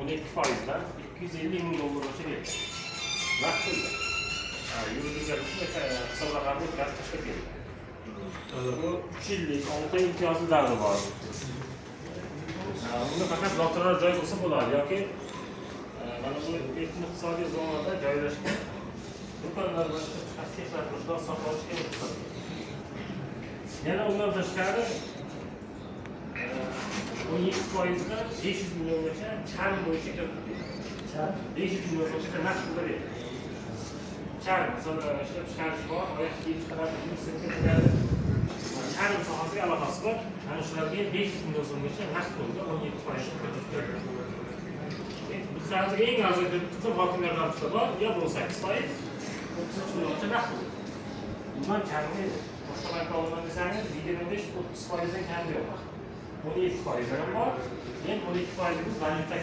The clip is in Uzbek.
17%dan 250 ming dollargacha berdi. Naqd pulda. Yuridik hisoblarni o'tkazib tashlab berdi. Bu 3 yillik 6 imtiyozli davri bor. Uni faqat noturar joy bo'lsa bo'ladi yoki mana bu erkin iqtisodiy zonada joylashgan do'konlar va shaxsiylar qurishlar sotuvchi ruxsat. Yana undan tashqari 17%dan 500 milliongacha charm bo'yicha kiritildi. 500 million so'mgacha naqd pulda berdi. Charm masalan ishlab chiqarish bor, oyoq kiyim chiqaradigan sertifikatlar. Charm sohasiga aloqasi bor. Ana shularga 500 million so'mgacha naqd pulda 17% kiritildi. Bizning eng arzon qism hokimlardan bor, yo 18%, 33 millioncha naqd pul. Bundan kammi boshqa bank olaman desangiz 25-30%dan kam yo'q. 17% ham bor. Men 12% valyuta